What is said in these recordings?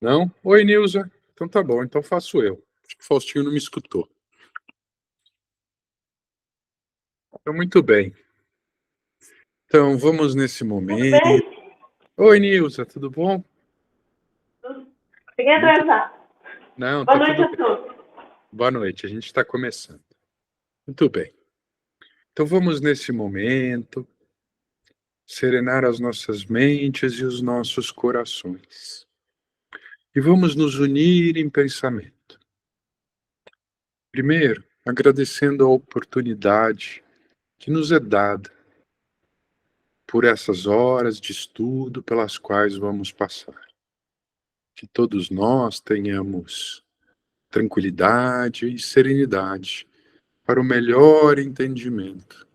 Não? Oi, Nilza. Então tá bom, então faço eu. Acho que o Faustinho não me escutou. Então, muito bem. Então, vamos nesse Tudo momento. bem? Oi, Nilza, tudo bom? Cheguei Muito. atrasado. Não, Boa tá noite tudo a bem. todos. Boa noite, a gente está começando. Muito bem. Então, vamos nesse momento serenar as nossas mentes e os nossos corações. E vamos nos unir em pensamento. Primeiro, agradecendo a oportunidade que nos é dada por essas horas de estudo pelas quais vamos passar. Que todos nós tenhamos tranquilidade e serenidade para o melhor entendimento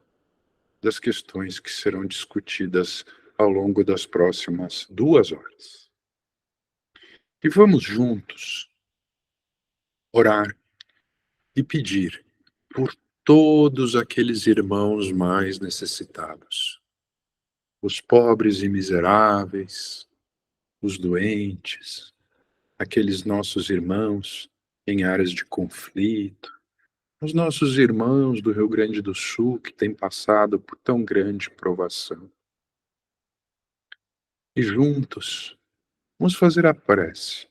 das questões que serão discutidas ao longo das próximas 2 horas. E vamos juntos orar e pedir por todos aqueles irmãos mais necessitados, os pobres e miseráveis, os doentes, aqueles nossos irmãos em áreas de conflito, os nossos irmãos do Rio Grande do Sul que têm passado por tão grande provação. E juntos, vamos fazer a prece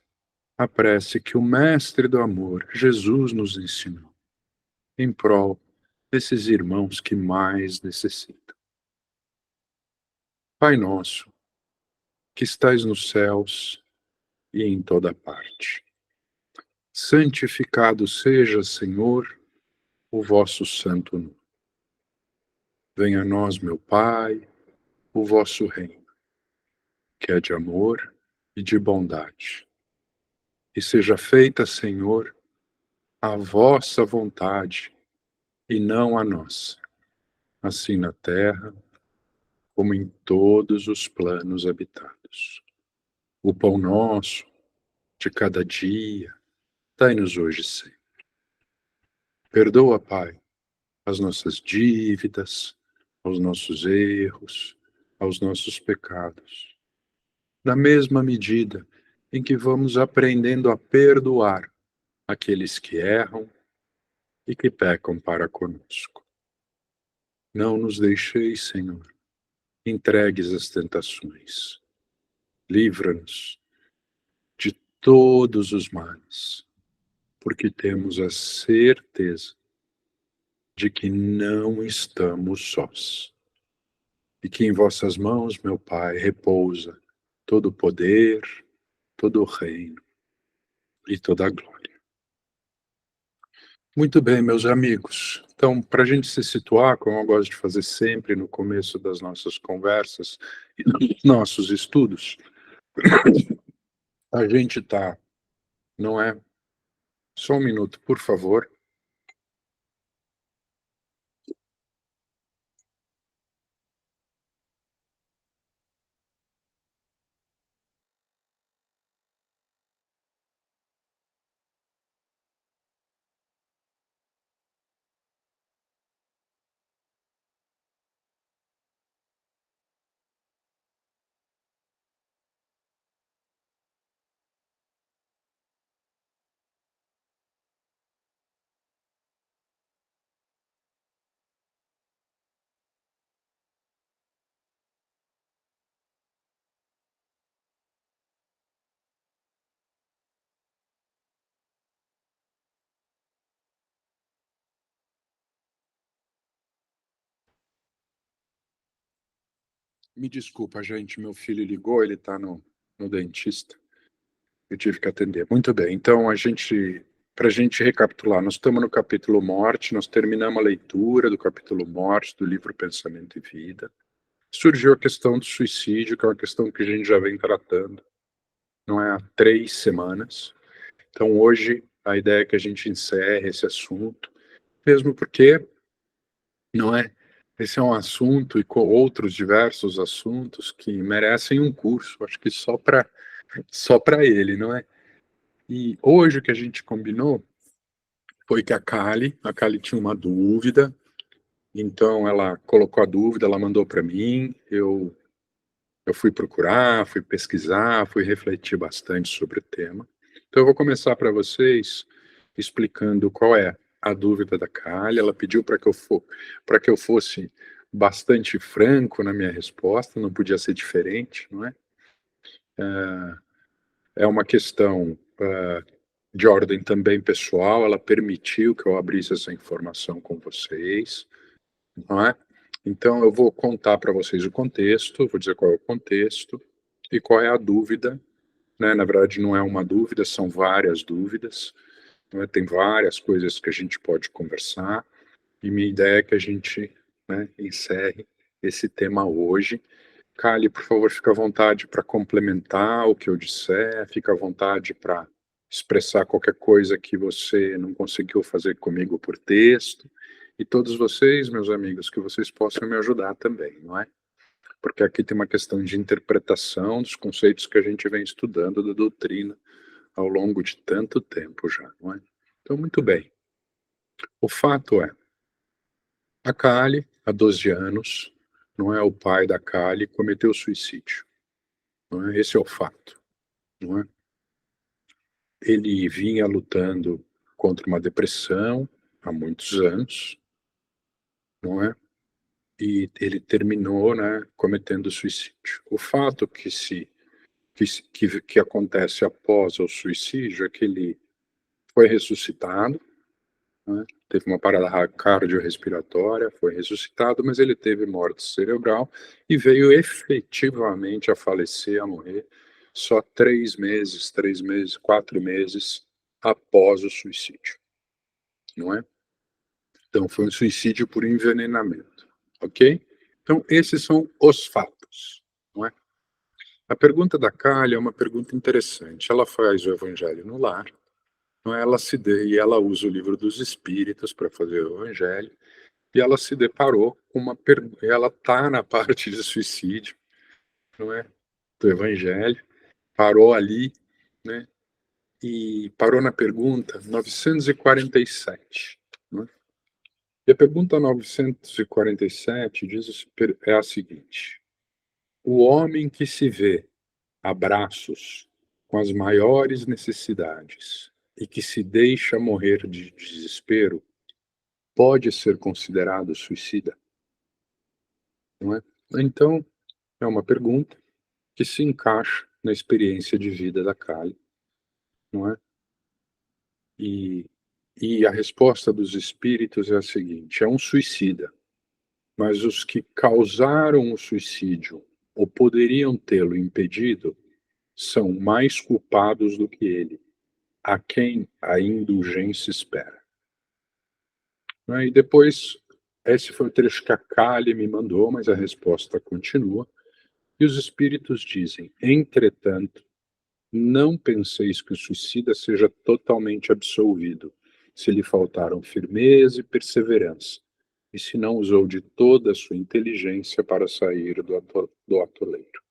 que o Mestre do Amor, Jesus, nos ensinou, em prol desses irmãos que mais necessitam. Pai nosso, que estais nos céus e em toda parte, santificado seja, Senhor, o vosso santo nome. Venha a nós, meu Pai, o vosso reino, que é de amor e de bondade. E seja feita, Senhor, a vossa vontade e não a nossa, assim na terra como em todos os planos habitados. O pão nosso de cada dia, dai-nos hoje sempre. Perdoa, Pai, as nossas dívidas, aos nossos erros, aos nossos pecados, na mesma medida em que vamos aprendendo a perdoar aqueles que erram e que pecam para conosco. Não nos deixeis, Senhor, entregues às tentações. Livra-nos de todos os males, porque temos a certeza de que não estamos sós. E que em vossas mãos, meu Pai, repousa todo o poder, todo o reino e toda a glória. Muito bem, meus amigos. Então, para a gente se situar, como eu gosto de fazer sempre no começo das nossas conversas e dos nossos estudos, a gente está, não é? Só um minuto, por favor. Me desculpa, gente, meu filho ligou, ele está no dentista. Eu tive que atender. Muito bem, então para a gente recapitular, nós estamos no capítulo Morte, nós terminamos a leitura do capítulo Morte do livro Pensamento e Vida. Surgiu a questão do suicídio, que é uma questão que a gente já vem tratando, não é, há 3 semanas. Então hoje a ideia é que a gente encerre esse assunto, mesmo porque, não é, esse é um assunto e com outros diversos assuntos que merecem um curso, acho que só para ele, não é? E hoje o que a gente combinou foi que a Kali tinha uma dúvida, então ela colocou a dúvida, ela mandou para mim, eu Eu fui procurar, fui pesquisar, fui refletir bastante sobre o tema. Então eu vou começar para vocês explicando qual é a dúvida da Kali. Ela pediu para que eu fosse bastante franco na minha resposta, não podia ser diferente, não é? É uma questão de ordem também pessoal, ela permitiu que eu abrisse essa informação com vocês, não é? Então eu vou contar para vocês o contexto, vou dizer qual é o contexto e qual é a dúvida, né? Na verdade não é uma dúvida, são várias dúvidas, não é? Tem várias coisas que a gente pode conversar e minha ideia é que a gente, né, encerre esse tema hoje. Kali, por favor, fica à vontade para complementar o que eu disser, fica à vontade para expressar qualquer coisa que você não conseguiu fazer comigo por texto. E todos vocês, meus amigos, que vocês possam me ajudar também, não é? Porque aqui tem uma questão de interpretação dos conceitos que a gente vem estudando da doutrina ao longo de tanto tempo já, não é? Então, muito bem. O fato é, a Kali, há 12 anos, não é, o pai da Kali, cometeu suicídio. Não é? Esse é o fato. Não é? Ele vinha lutando contra uma depressão há muitos anos, não é? E ele terminou, né, cometendo suicídio. O fato que acontece após o suicídio é que ele foi ressuscitado, né, teve uma parada cardiorrespiratória, foi ressuscitado, mas ele teve morte cerebral e veio efetivamente a falecer, a morrer, só 3 meses, 4 meses após o suicídio, não é? Então foi um suicídio por envenenamento, ok? Então esses são os fatos, não é? A pergunta da Kali é uma pergunta interessante. Ela faz o Evangelho no Lar, não é? E ela usa o livro dos Espíritos para fazer o Evangelho, e ela se deparou com uma pergunta. Ela está na parte de suicídio, não é? Do Evangelho, parou ali, né? E parou na pergunta 947. Né? E a pergunta 947 é a seguinte: o homem que se vê a braços com as maiores necessidades e que se deixa morrer de desespero pode ser considerado suicida? Não é? Então, é uma pergunta que se encaixa na experiência de vida da Kali, não é? E, e a resposta dos espíritos é a seguinte: é um suicida, mas os que causaram o suicídio ou poderiam tê-lo impedido são mais culpados do que ele, a quem a indulgência espera. E depois, esse foi o trecho que a Kali me mandou, mas a resposta continua. E os espíritos dizem: entretanto, não penseis que o suicida seja totalmente absolvido, se lhe faltaram firmeza e perseverança, e se não usou de toda a sua inteligência para sair do atoleiro.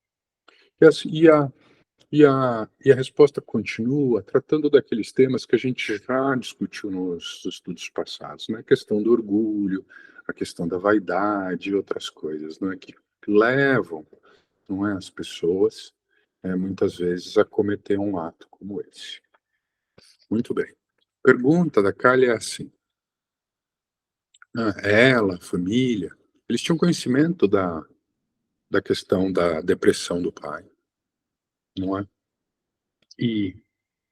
E a resposta continua tratando daqueles temas que a gente já discutiu nos estudos passados, né? A questão do orgulho, a questão da vaidade e outras coisas, não é? Que levam, não é, as pessoas, muitas vezes, a cometer um ato como esse. Muito bem. Pergunta da Kali é assim: ela, a família, eles tinham conhecimento da questão da depressão do pai, não é? E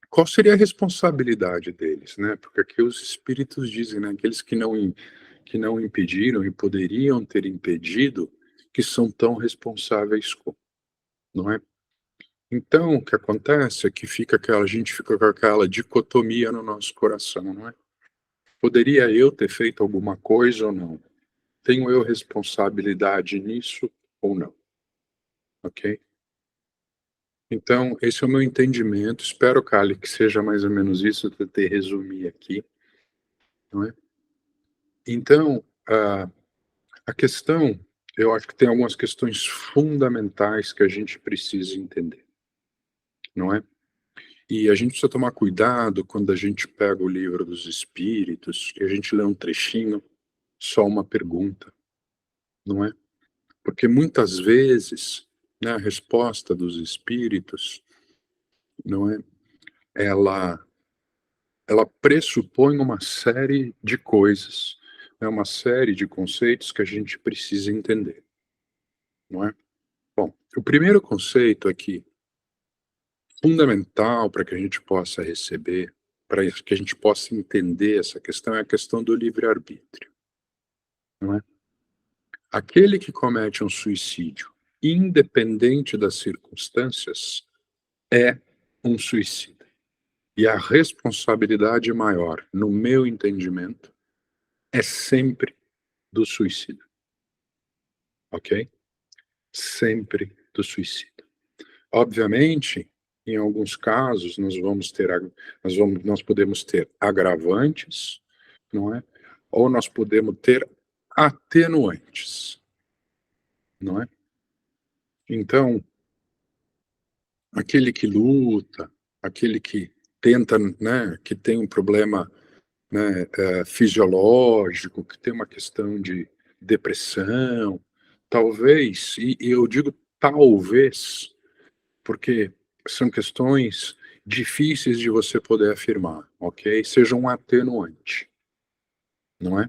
qual seria a responsabilidade deles, né? Porque aqui os espíritos dizem, né, aqueles que não impediram e poderiam ter impedido, que são tão responsáveis como, não é? Então, o que acontece é que a gente fica com aquela dicotomia no nosso coração, não é? Poderia eu ter feito alguma coisa ou não? Tenho eu responsabilidade nisso ou não? Ok? Então, esse é o meu entendimento. Espero, Kali, que seja mais ou menos isso. Eu tentei resumir aqui, não é? Então, a questão, eu acho que tem algumas questões fundamentais que a gente precisa entender, não é? E a gente precisa tomar cuidado quando a gente pega o livro dos Espíritos e a gente lê um trechinho, só uma pergunta, não é? Porque muitas vezes né, a resposta dos espíritos, não é? Ela, ela pressupõe uma série de coisas, né, uma série de conceitos que a gente precisa entender, não é? Bom, o primeiro conceito aqui, fundamental para que a gente possa receber, para que a gente possa entender essa questão, é a questão do livre-arbítrio, não é? Aquele que comete um suicídio, independente das circunstâncias, é um suicida. E a responsabilidade maior, no meu entendimento, é sempre do suicida, ok? Sempre do suicida. Obviamente, em alguns casos, nós podemos ter agravantes, não é? Ou nós podemos ter atenuantes, não é? Então, aquele que luta, aquele que tenta, né, que tem um problema, né, fisiológico, que tem uma questão de depressão, talvez, e eu digo talvez, porque são questões difíceis de você poder afirmar, ok? Seja um atenuante, não é?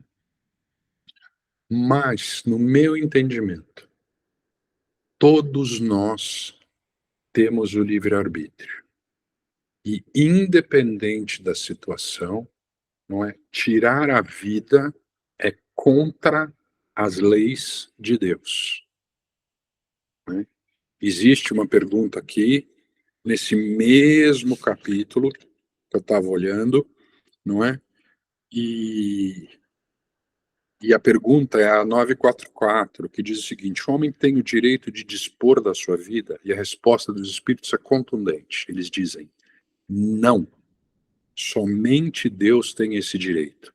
Mas, no meu entendimento, todos nós temos o livre-arbítrio. E, independente da situação, não é? Tirar a vida é contra as leis de Deus, né? Existe uma pergunta aqui, nesse mesmo capítulo, que eu estava olhando, não é? E, e a pergunta é a 944, que diz o seguinte: o homem tem o direito de dispor da sua vida? E a resposta dos espíritos é contundente. Eles dizem: não. Somente Deus tem esse direito.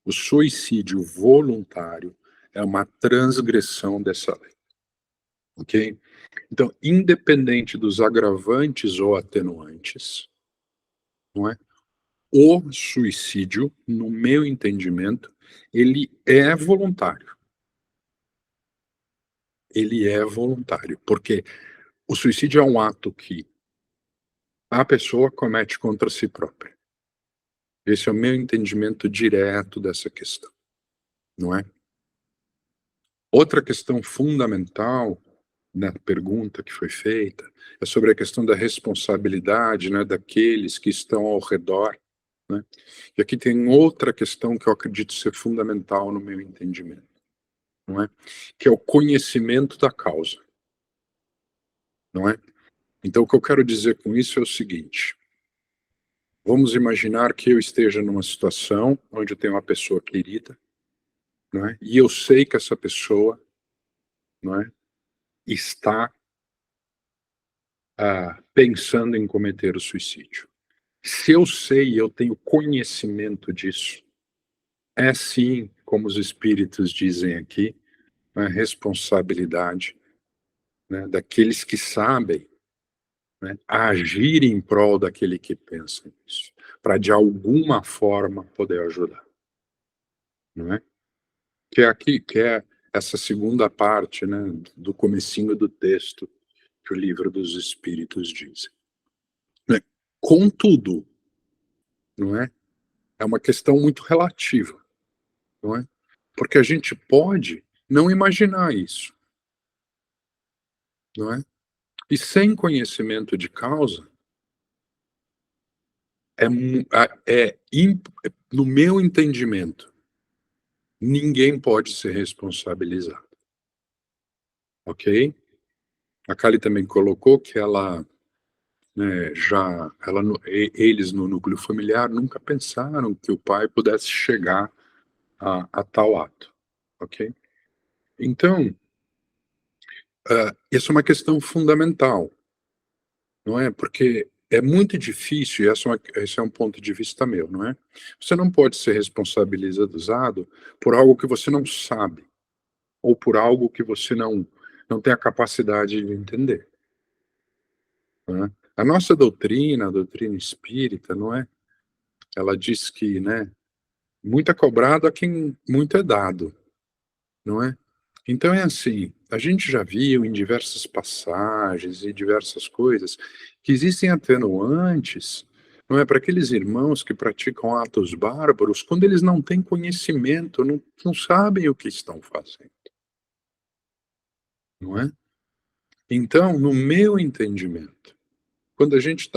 O suicídio voluntário é uma transgressão dessa lei. Ok? Então, independente dos agravantes ou atenuantes, não é? O suicídio, no meu entendimento, ele é voluntário. Ele é voluntário, porque o suicídio é um ato que a pessoa comete contra si própria. Esse é o meu entendimento direto dessa questão, não é? Outra questão fundamental na pergunta que foi feita é sobre a questão da responsabilidade, né, daqueles que estão ao redor, né? E aqui tem outra questão que eu acredito ser fundamental no meu entendimento, não é? Que é o conhecimento da causa, não é? Então, o que eu quero dizer com isso é o seguinte: vamos imaginar que eu esteja numa situação onde eu tenho uma pessoa querida, não é? E eu sei que essa pessoa, não é, está pensando em cometer o suicídio. Se eu sei, eu tenho conhecimento disso, é sim, como os espíritos dizem aqui, a responsabilidade, né, daqueles que sabem, né, agir em prol daquele que pensa nisso, para de alguma forma poder ajudar, não é? Que é aqui, que é essa segunda parte, né, do comecinho do texto que o livro dos Espíritos diz. Né? Contudo, não é? É uma questão muito relativa, não é? Porque a gente pode não imaginar isso, não é? E sem conhecimento de causa, no meu entendimento, ninguém pode ser responsabilizado, ok? A Kali também colocou que ela, né, eles no núcleo familiar nunca pensaram que o pai pudesse chegar a tal ato, ok? Então, essa é uma questão fundamental, não é? Porque é muito difícil, e esse é um ponto de vista meu, não é? Você não pode ser responsabilizado por algo que você não sabe, ou por algo que você não tem a capacidade de entender, não é? A nossa doutrina, a doutrina espírita, não é? Ela diz que, né, muito é cobrado a quem muito é dado, não é? Então é assim, a gente já viu em diversas passagens e diversas coisas que existem atenuantes, não é, para aqueles irmãos que praticam atos bárbaros, quando eles não têm conhecimento, não sabem o que estão fazendo, não é? Então, no meu entendimento, quando a gente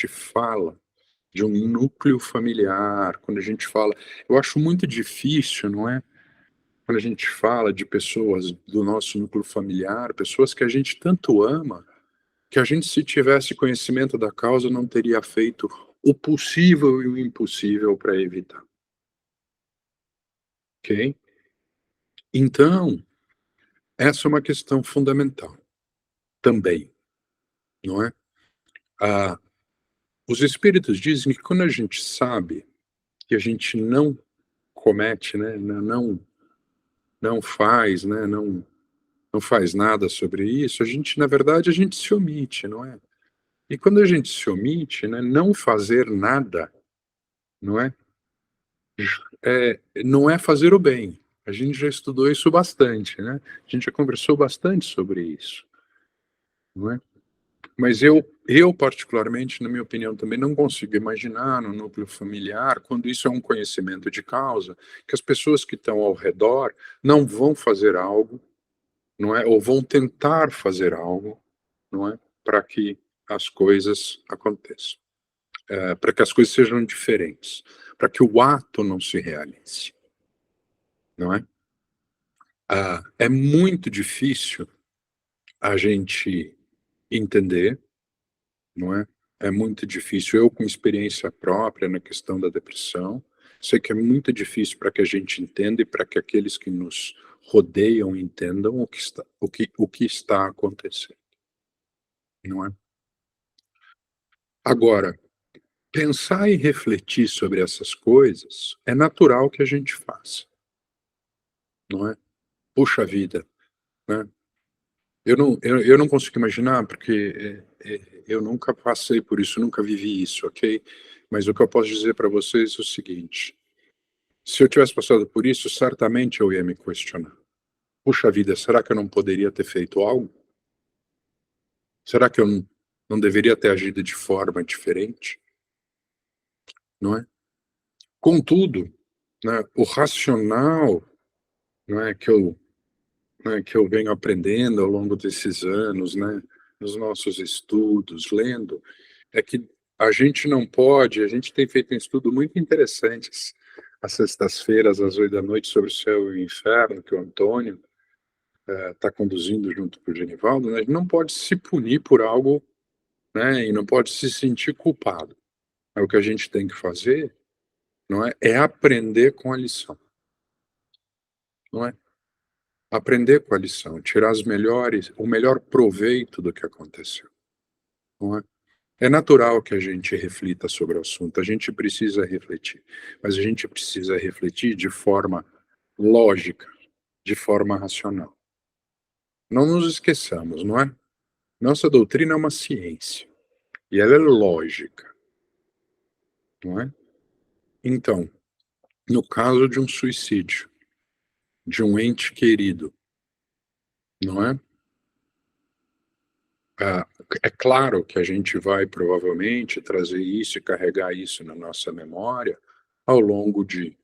fala de um núcleo familiar, quando a gente fala, eu acho muito difícil, não é? Quando a gente fala de pessoas do nosso núcleo familiar, pessoas que a gente tanto ama, que a gente, se tivesse conhecimento da causa, não teria feito o possível e o impossível para evitar, ok? Então, essa é uma questão fundamental também, não é? Ah, os espíritos dizem que quando a gente sabe que a gente não comete, né, não faz, né, não faz nada sobre isso, a gente, na verdade, a gente se omite, não é? E quando a gente se omite, né, não fazer nada, não é? Não é fazer o bem. A gente já estudou isso bastante, né? A gente já conversou bastante sobre isso, não é? Mas eu particularmente, na minha opinião, também não consigo imaginar no núcleo familiar, quando isso é um conhecimento de causa, que as pessoas que estão ao redor não vão fazer algo, não é? Ou vão tentar fazer algo, não é? Para que as coisas aconteçam, para que as coisas sejam diferentes, para que o ato não se realize, não é? É muito difícil a gente entender, não é? É muito difícil. Eu, com experiência própria na questão da depressão, sei que é muito difícil para que a gente entenda e para que aqueles que nos rodeiam entendam o que está acontecendo, não é? Agora, pensar e refletir sobre essas coisas é natural que a gente faça, não é? Puxa vida, né? Eu não consigo imaginar, porque eu nunca passei por isso, nunca vivi isso, ok? Mas o que eu posso dizer para vocês é o seguinte: se eu tivesse passado por isso, certamente eu ia me questionar. Puxa vida, será que eu não poderia ter feito algo? Será que eu não deveria ter agido de forma diferente? Não é? Contudo, né, o racional, não é, que eu venho aprendendo ao longo desses anos, né, nos nossos estudos, lendo, é que a gente tem feito um estudo muito interessante às sextas-feiras, às 8 da noite, sobre o céu e o inferno, que o Antônio está conduzindo junto com o Genivaldo, né? A gente não pode se punir por algo, né, e não pode se sentir culpado. O que a gente tem que fazer, não é, é aprender com a lição, não é? Aprender com a lição, tirar o melhor proveito do que aconteceu, não é? É natural que a gente reflita sobre o assunto, a gente precisa refletir, mas a gente precisa refletir de forma lógica, de forma racional. Não nos esqueçamos, não é? Nossa doutrina é uma ciência e ela é lógica, não é? Então, no caso de um suicídio, de um ente querido, não é? Ah, é claro que a gente vai provavelmente trazer isso e carregar isso na nossa memória ao longo de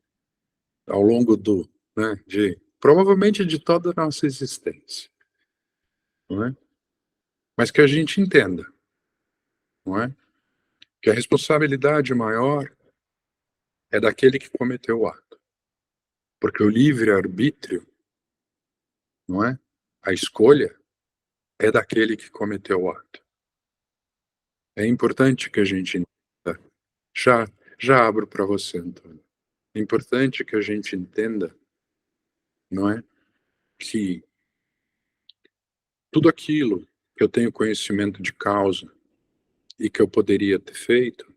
ao longo do, né, de provavelmente de toda a nossa existência, não é? Mas que a gente entenda, não é? Que a responsabilidade maior é daquele que cometeu o ato, porque o livre-arbítrio, não é? A escolha é daquele que cometeu o ato. É importante que a gente entenda. Já, já abro para você, Antônio. É importante que a gente entenda, não é? Que tudo aquilo que eu tenho conhecimento de causa e que eu poderia ter feito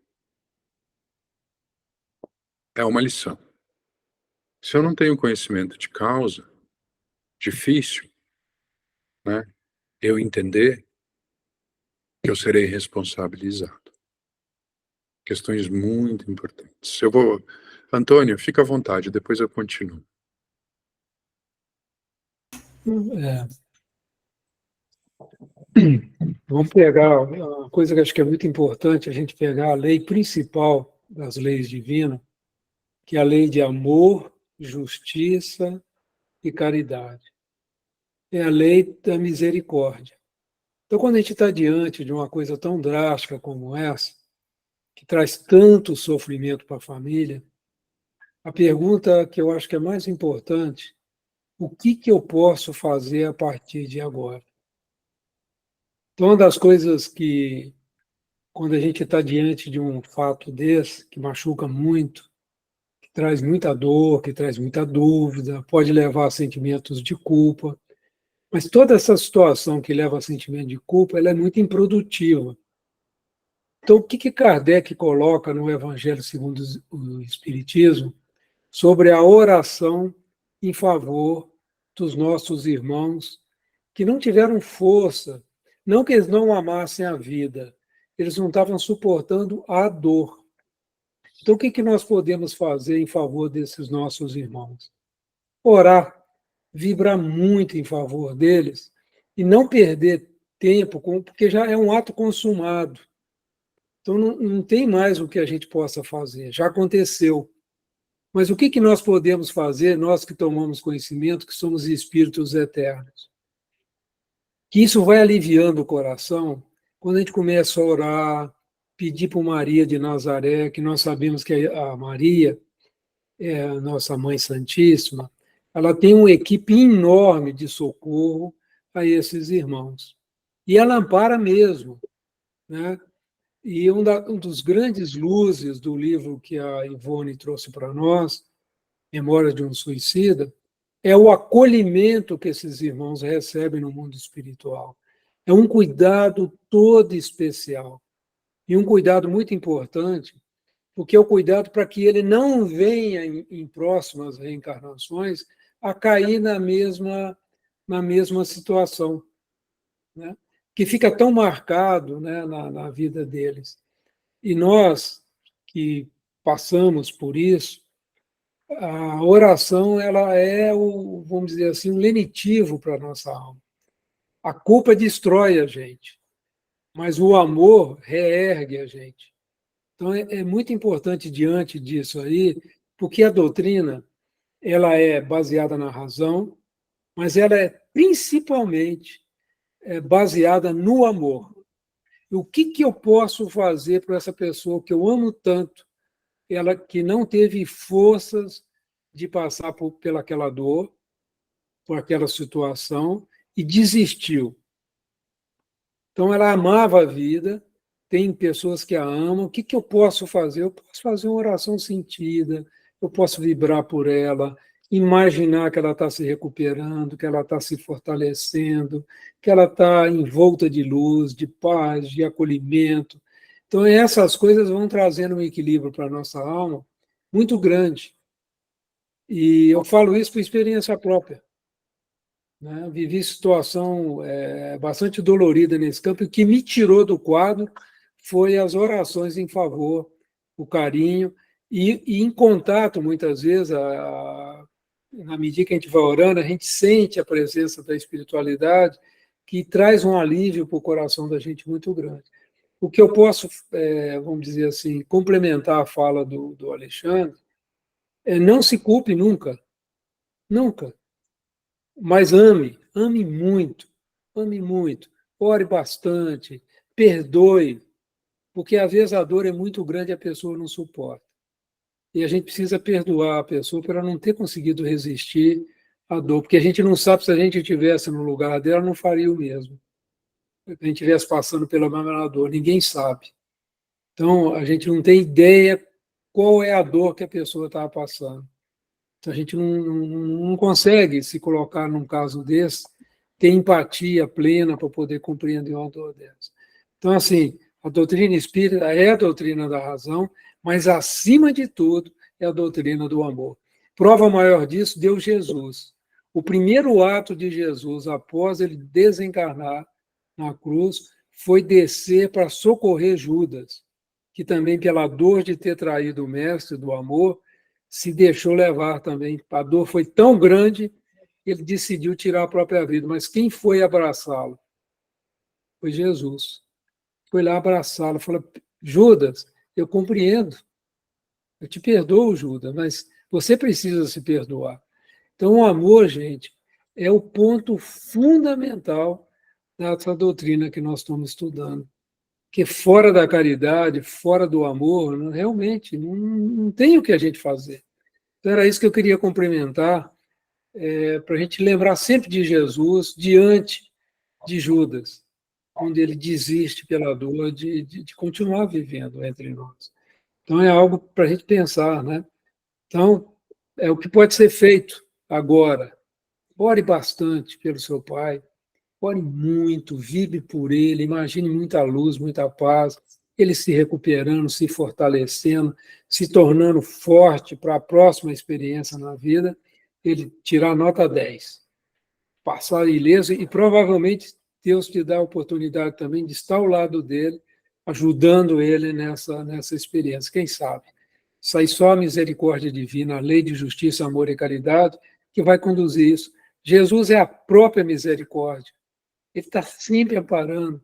é uma lição. Se eu não tenho conhecimento de causa, difícil, né, eu entender que eu serei responsabilizado. Questões muito importantes. Antônio, fica à vontade, depois eu continuo. É. Vamos pegar uma coisa que acho que é muito importante, a gente pegar a lei principal das leis divinas, que é a lei de amor, justiça e caridade. É a lei da misericórdia. Então, quando a gente está diante de uma coisa tão drástica como essa, que traz tanto sofrimento para a família, a pergunta que eu acho que é mais importante, o que eu posso fazer a partir de agora? Então, uma das coisas que, quando a gente está diante de um fato desse, que machuca muito, que traz muita dor, que traz muita dúvida, pode levar a sentimentos de culpa, mas toda essa situação que leva a sentimento de culpa, ela é muito improdutiva. Então, o que Kardec coloca no Evangelho segundo o Espiritismo sobre a oração em favor dos nossos irmãos que não tiveram força, não que eles não amassem a vida, eles não estavam suportando a dor. Então, o que nós podemos fazer em favor desses nossos irmãos? Orar, vibrar muito em favor deles e não perder tempo, porque já é um ato consumado. Então, não tem mais o que a gente possa fazer, já aconteceu. Mas o que nós podemos fazer, nós que tomamos conhecimento, que somos espíritos eternos? Que isso vai aliviando o coração quando a gente começa a orar, pedir por Maria de Nazaré, que nós sabemos que a Maria é a nossa Mãe Santíssima, ela tem uma equipe enorme de socorro a esses irmãos. E ela ampara mesmo, né? E um dos grandes luzes do livro que a Ivone trouxe para nós, Memória de um Suicida, é o acolhimento que esses irmãos recebem no mundo espiritual. É um cuidado todo especial. E um cuidado muito importante, porque é o cuidado para que ele não venha, em próximas reencarnações, a cair na mesma situação, né? Que fica tão marcado, né, na vida deles. E nós que passamos por isso, a oração ela é vamos dizer assim, um lenitivo para a nossa alma. A culpa destrói a gente, mas o amor reergue a gente. Então é muito importante diante disso aí, porque a doutrina ela é baseada na razão, mas ela é principalmente baseada no amor. E o que eu posso fazer para essa pessoa que eu amo tanto, ela que não teve forças de passar pelaquela dor, por aquela situação, e desistiu. Então, ela amava a vida, tem pessoas que a amam. O que eu posso fazer? Eu posso fazer uma oração sentida, eu posso vibrar por ela, imaginar que ela está se recuperando, que ela está se fortalecendo, que ela está envolta de luz, de paz, de acolhimento. Então, essas coisas vão trazendo um equilíbrio para a nossa alma muito grande. E eu falo isso por experiência própria, né? Vivi situação bastante dolorida nesse campo, e o que me tirou do quadro foi as orações em favor, o carinho, e em contato, muitas vezes, na medida que a gente vai orando, a gente sente a presença da espiritualidade, que traz um alívio para o coração da gente muito grande. O que eu posso, vamos dizer assim, complementar a fala do Alexandre, é não se culpe nunca, nunca. Mas ame muito, ore bastante, perdoe, porque às vezes a dor é muito grande e a pessoa não suporta. E a gente precisa perdoar a pessoa para ela não ter conseguido resistir à dor, porque a gente não sabe, se a gente estivesse no lugar dela, não faria o mesmo. Se a gente estivesse passando pela mesma dor, ninguém sabe. Então, a gente não tem ideia qual é a dor que a pessoa estava passando. A gente não consegue se colocar num caso desse, ter empatia plena para poder compreender uma dor dessa. Então, assim, a doutrina espírita é a doutrina da razão, mas, acima de tudo, é a doutrina do amor. Prova maior disso deu Jesus. O primeiro ato de Jesus, após ele desencarnar na cruz, foi descer para socorrer Judas, que também, pela dor de ter traído o mestre do amor, se deixou levar também. A dor foi tão grande ele decidiu tirar a própria vida. Mas quem foi abraçá-lo? Foi Jesus. Foi lá abraçá-lo, falou: Judas, eu compreendo, eu te perdoo, Judas, mas você precisa se perdoar. Então, o amor, gente, é o ponto fundamental dessa doutrina que nós estamos estudando. Que fora da caridade, fora do amor, realmente não tem o que a gente fazer. Então, era isso que eu queria complementar, para a gente lembrar sempre de Jesus diante de Judas, onde ele desiste pela dor de continuar vivendo entre nós. Então, é algo para a gente pensar, né? Então, é o que pode ser feito agora. Ore bastante pelo seu pai, ore muito, vibre por ele, imagine muita luz, muita paz, ele se recuperando, se fortalecendo, se tornando forte para a próxima experiência na vida, ele tirar nota 10, passar ileso, e provavelmente Deus te dá a oportunidade também de estar ao lado dele, ajudando ele nessa experiência, quem sabe. Isso aí só a misericórdia divina, a lei de justiça, amor e caridade, que vai conduzir isso. Jesus é a própria misericórdia. Ele está sempre amparando.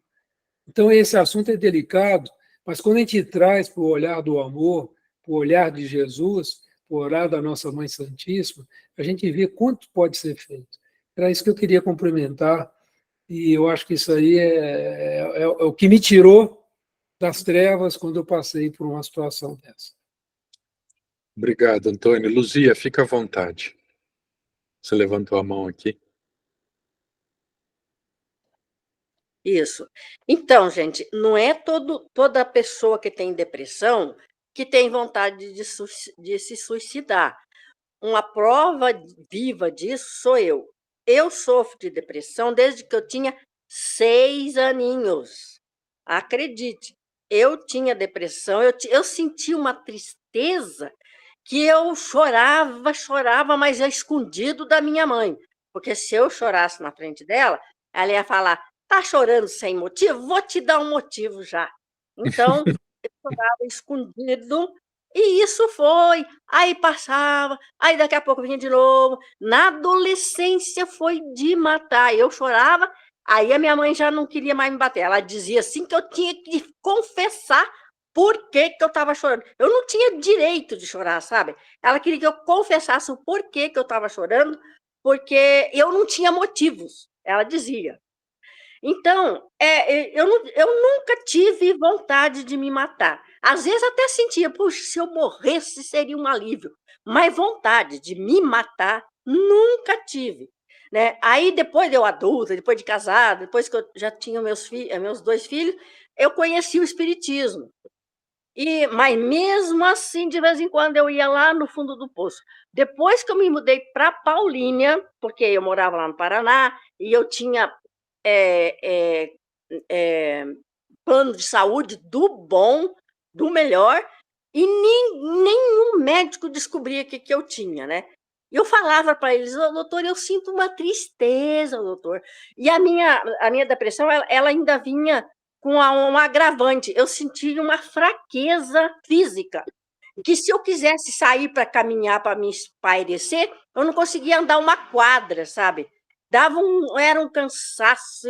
Então, esse assunto é delicado, mas quando a gente traz para o olhar do amor, para o olhar de Jesus, para o olhar da nossa Mãe Santíssima, a gente vê quanto pode ser feito. Era isso que eu queria complementar, e eu acho que isso aí é o que me tirou das trevas quando eu passei por uma situação dessa. Obrigado, Antônio. Luzia, fica à vontade. Você levantou a mão aqui. Isso. Então, gente, não é toda pessoa que tem depressão que tem vontade de se suicidar. Uma prova viva disso sou eu. Eu sofro de depressão desde que eu tinha 6 aninhos. Acredite, eu tinha depressão, eu senti uma tristeza que eu chorava, mas escondido da minha mãe. Porque se eu chorasse na frente dela, ela ia falar: tá chorando sem motivo? Vou te dar um motivo já. Então, eu chorava escondido, e isso foi. Aí passava, aí daqui a pouco vinha de novo. Na adolescência foi de matar. Eu chorava, aí a minha mãe já não queria mais me bater. Ela dizia assim que eu tinha que confessar por que eu estava chorando. Eu não tinha direito de chorar, sabe? Ela queria que eu confessasse o porquê que eu estava chorando, porque eu não tinha motivos, ela dizia. Então, eu nunca tive vontade de me matar. Às vezes até sentia: puxa, se eu morresse seria um alívio. Mas vontade de me matar, nunca tive. Né? Aí, depois de eu adulta, depois de casada, depois que eu já tinha meus 2 filhos, eu conheci o Espiritismo. Mas mesmo assim, de vez em quando, eu ia lá no fundo do poço. Depois que eu me mudei para Paulínia, porque eu morava lá no Paraná, e eu tinha plano de saúde do bom, do melhor, e nenhum médico descobria o que eu tinha, né? Eu falava para eles: doutor, eu sinto uma tristeza, doutor. E a minha depressão, ela ainda vinha com um agravante. Eu sentia uma fraqueza física, que se eu quisesse sair para caminhar, para me espairecer, eu não conseguia andar uma quadra, sabe? Era um cansaço,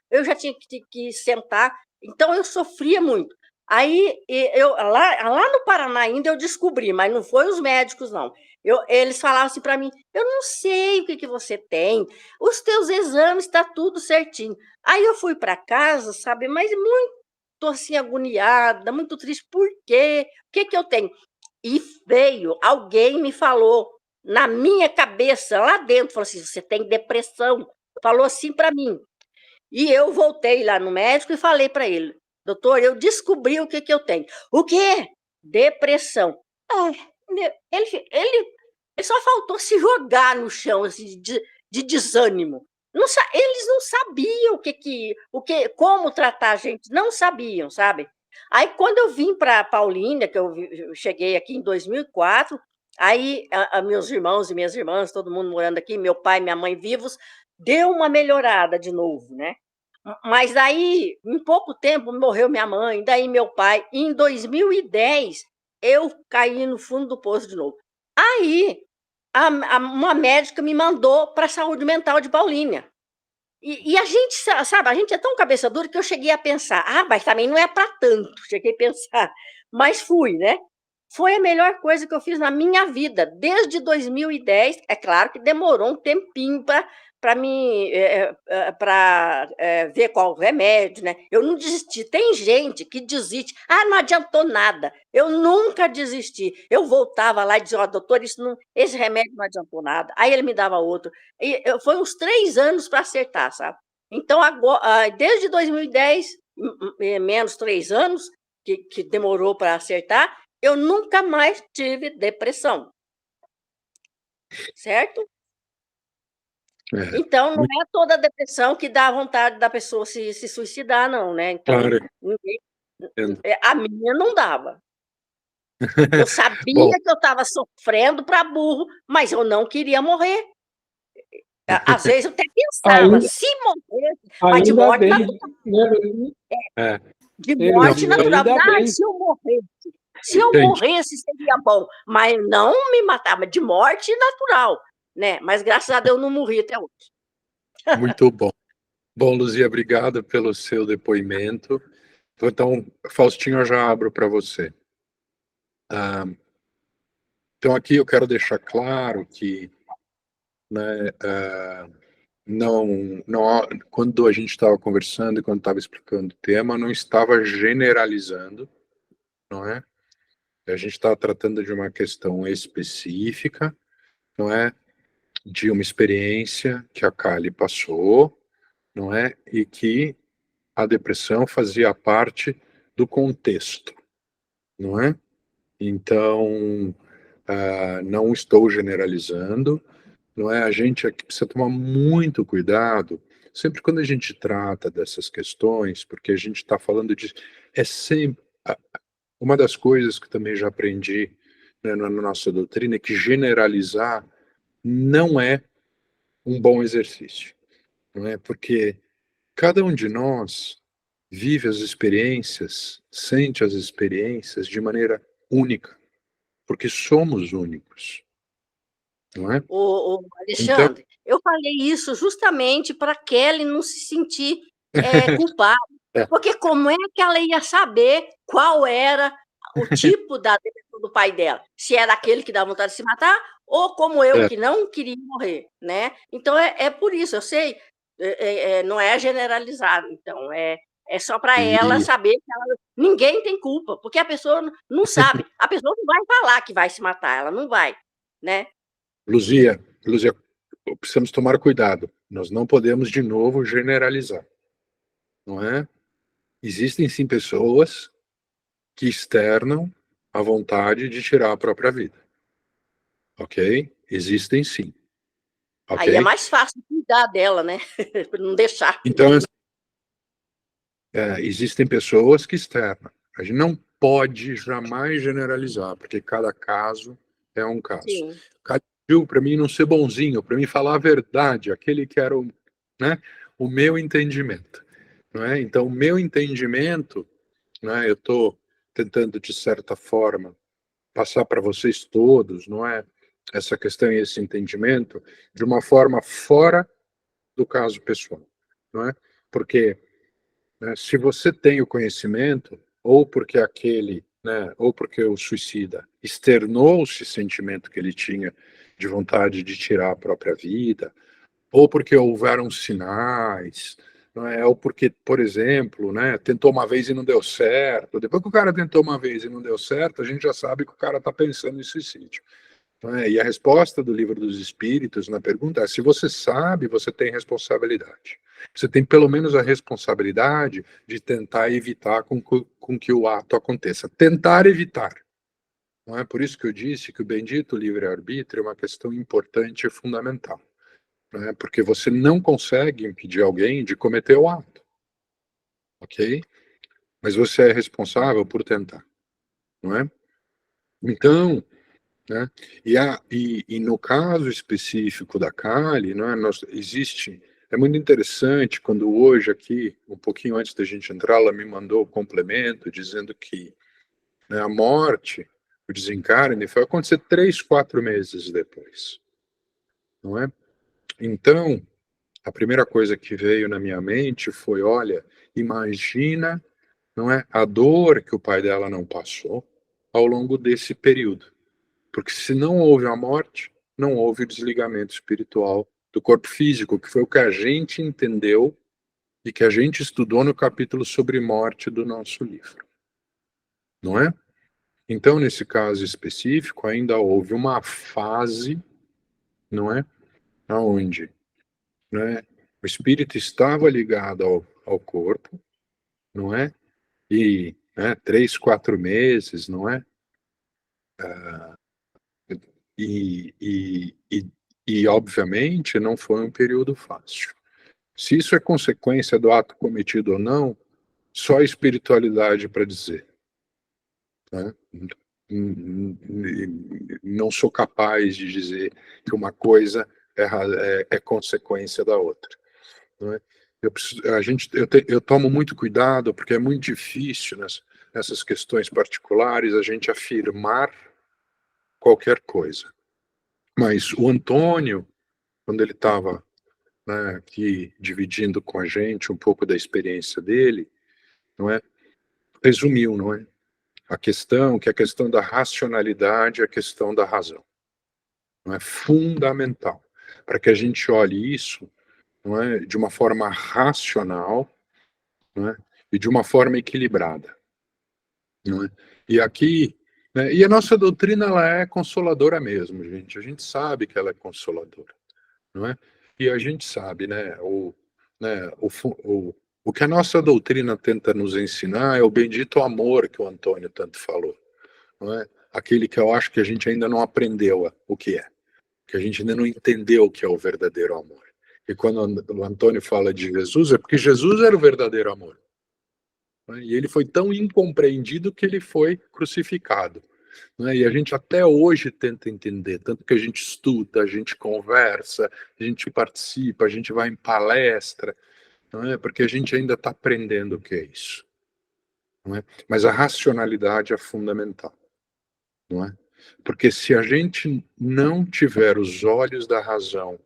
eu já tinha que sentar, então eu sofria muito. Aí, lá no Paraná ainda eu descobri, mas não foi os médicos, não. Eles falavam assim para mim: eu não sei o que você tem, os teus exames está tudo certinho. Aí eu fui para casa, sabe, mas muito assim, agoniada, muito triste. Por quê? O que eu tenho? E alguém me falou na minha cabeça, lá dentro, falou assim: você tem depressão. Falou assim para mim. E eu voltei lá no médico e falei para ele: doutor, eu descobri o que eu tenho. O quê? Depressão. Ele só faltou se jogar no chão assim, de desânimo. Eles não sabiam como tratar a gente, não sabiam, sabe? Aí, quando eu vim para Paulínia, que eu cheguei aqui em 2004, aí meus irmãos e minhas irmãs, todo mundo morando aqui, meu pai e minha mãe vivos, deu uma melhorada de novo, né? Mas aí, em pouco tempo, morreu minha mãe, daí meu pai. E em 2010, eu caí no fundo do poço de novo. Aí, uma médica me mandou para a saúde mental de Paulínia. E a gente, sabe, a gente é tão cabeça dura que eu cheguei a pensar, mas também não é para tanto, cheguei a pensar, mas fui, né? Foi a melhor coisa que eu fiz na minha vida, desde 2010. É claro que demorou um tempinho para me para ver qual o remédio, né? Eu não desisti. Tem gente que desiste. Não adiantou nada. Eu nunca desisti. Eu voltava lá e dizia, doutor, esse remédio não adiantou nada. Aí ele me dava outro. Foi uns 3 anos para acertar, sabe? Então, agora, desde 2010, menos 3 anos, que demorou para acertar, eu nunca mais tive depressão. Certo? Então, não é toda depressão que dá vontade da pessoa se suicidar, não, né? Então, a minha não dava. Eu sabia que eu estava sofrendo para burro, mas eu não queria morrer. Às vezes eu até pensava, se morresse, mas de morte natural. De morte natural. Se eu morresse, seria bom, mas não me matava, de morte natural, né? Mas graças a Deus não morri até hoje. Muito bom. Bom, Luzia, obrigado pelo seu depoimento. Então, Faustinho, eu já abro para você. Então, aqui eu quero deixar claro que, né, quando a gente estava conversando e quando estava explicando o tema, não estava generalizando, não é? A gente estava tratando de uma questão específica, não é? De uma experiência que a Kali passou, não é? E que a depressão fazia parte do contexto, não é? Então, não estou generalizando, não é? A gente aqui precisa tomar muito cuidado sempre quando a gente trata dessas questões, porque a gente está falando de... É sempre... Uma das coisas que também já aprendi, né, na nossa doutrina é que generalizar não é um bom exercício, não é? Porque cada um de nós vive as experiências, sente as experiências de maneira única, porque somos únicos, não é? Alexandre, eu falei isso justamente para Kelly não se sentir culpada, porque como é que ela ia saber qual era o tipo da depressão do pai dela? Se era aquele que dá vontade de se matar ou como eu, que não queria morrer, né? Então, é por isso, eu sei, não é generalizado, então, é só para ela saber que ninguém tem culpa, porque a pessoa não sabe, a pessoa não vai falar que vai se matar, ela não vai, né? Luzia, precisamos tomar cuidado. Nós não podemos, de novo, generalizar, não é? Existem, sim, pessoas que externam a vontade de tirar a própria vida. Ok? Existem, sim. Okay? Aí é mais fácil cuidar dela, né? Para não deixar. Então, existem pessoas que externam. A gente não pode jamais generalizar, porque cada caso é um caso. Sim. Para mim não ser bonzinho, para mim falar a verdade, aquele que era o meu entendimento. Não é? Então, o meu entendimento, eu estou tentando, de certa forma, passar para vocês todos, não é? Essa questão e esse entendimento de uma forma fora do caso pessoal, não é? Porque, né, se você tem o conhecimento, ou porque ou porque o suicida externou esse sentimento que ele tinha de vontade de tirar a própria vida, ou porque houveram sinais, não é? Ou porque, por exemplo, tentou uma vez e não deu certo. Depois que o cara tentou uma vez e não deu certo, a gente já sabe que o cara está pensando em suicídio. E a resposta do Livro dos Espíritos na pergunta é: se você sabe, você tem responsabilidade. Você tem pelo menos a responsabilidade de tentar evitar com que o ato aconteça. Tentar evitar. Não é por isso que eu disse que o bendito livre-arbítrio é uma questão importante e fundamental. Não é? Porque você não consegue impedir alguém de cometer o ato. Ok? Mas você é responsável por tentar. Não é? Então, né? E no caso específico da Kali, é muito interessante quando hoje aqui, um pouquinho antes da gente entrar, ela me mandou o complemento dizendo que, né, a morte, o desencarne, foi acontecer 3, 4 meses depois. não é? Então, a primeira coisa que veio na minha mente foi, olha, imagina, não é, a dor que o pai dela não passou ao longo desse período. Porque se não houve a morte, não houve o desligamento espiritual do corpo físico, que foi o que a gente entendeu e que a gente estudou no capítulo sobre morte do nosso livro. Não é? Então, nesse caso específico, ainda houve uma fase, não é? Onde, né, o espírito estava ligado ao corpo, não é? E, né, 3, 4 meses, não é? E, e, e, e, obviamente, não foi um período fácil. Se isso é consequência do ato cometido ou não, só a espiritualidade para dizer. Né? Não sou capaz de dizer que uma coisa é consequência da outra. Não é? Eu tomo muito cuidado, porque é muito difícil nessas questões particulares a gente afirmar qualquer coisa. Mas o Antônio, quando ele estava, né, aqui dividindo com a gente um pouco da experiência dele, não é? Resumiu, não é? A questão, que a questão da racionalidade é a questão da razão. Não é fundamental para que a gente olhe isso, não é, de uma forma racional, não é, e de uma forma equilibrada, não é? E aqui, né, e a nossa doutrina ela é consoladora mesmo, gente. A gente sabe que ela é consoladora, não é? E a gente sabe, né, o que a nossa doutrina tenta nos ensinar é o bendito amor que o Antônio tanto falou, não é? Aquele que eu acho que a gente ainda não aprendeu o que é, que a gente ainda não entendeu o que é o verdadeiro amor. E quando o Antônio fala de Jesus, é porque Jesus era o verdadeiro amor. Né? E ele foi tão incompreendido que ele foi crucificado. Né? E a gente até hoje tenta entender, tanto que a gente estuda, a gente conversa, a gente participa, a gente vai em palestra, não é? Porque a gente ainda está aprendendo o que é isso. Não é? Mas a racionalidade é fundamental. Não é? Porque se a gente não tiver os olhos da razão,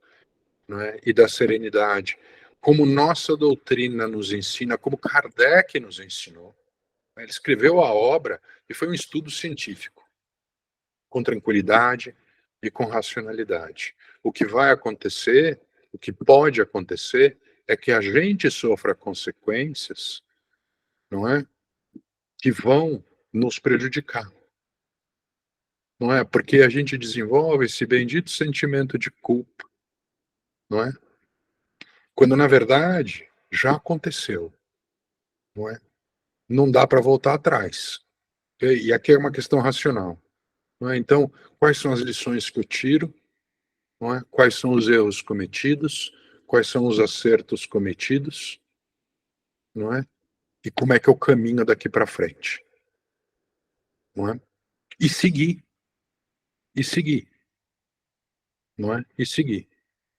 não é, e da serenidade, como nossa doutrina nos ensina, como Kardec nos ensinou, ele escreveu a obra e foi um estudo científico, com tranquilidade e com racionalidade. O que vai acontecer, o que pode acontecer, é que a gente sofra consequências, não é, que vão nos prejudicar. Não é? Porque a gente desenvolve esse bendito sentimento de culpa, não é? Quando na verdade já aconteceu, não é? Não dá para voltar atrás. E aqui é uma questão racional, não é? Então, quais são as lições que eu tiro, não é? Quais são os erros cometidos, quais são os acertos cometidos, não é? E como é que eu caminho daqui para frente, não é? E seguir, e seguir, não é? E seguir.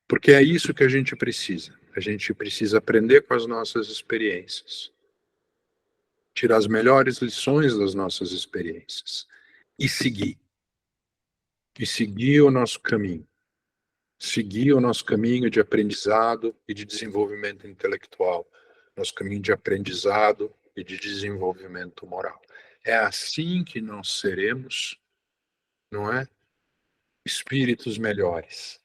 Porque é isso que a gente precisa. A gente precisa aprender com as nossas experiências. Tirar as melhores lições das nossas experiências. E seguir. E seguir o nosso caminho. Seguir o nosso caminho de aprendizado e de desenvolvimento intelectual. Nosso caminho de aprendizado e de desenvolvimento moral. É assim que nós seremos, não é? Espíritos melhores.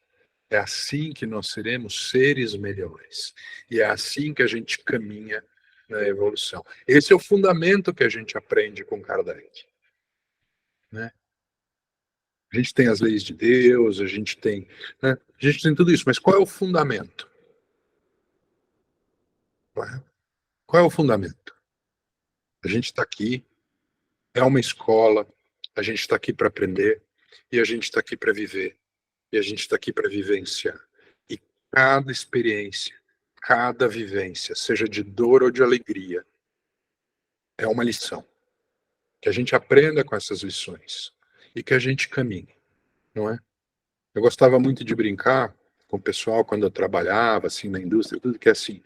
É assim que nós seremos seres melhores. E é assim que a gente caminha na evolução. Esse é o fundamento que a gente aprende com Kardec. Né? A gente tem as leis de Deus, a gente tem, né? A gente tem tudo isso, mas qual é o fundamento? Qual é o fundamento? A gente está aqui, é uma escola, a gente está aqui para aprender, e a gente está aqui para viver, e a gente está aqui para vivenciar. E cada experiência, cada vivência, seja de dor ou de alegria, é uma lição. Que a gente aprenda com essas lições e que a gente caminhe, não é? Eu gostava muito de brincar com o pessoal quando eu trabalhava assim na indústria, tudo que é assim,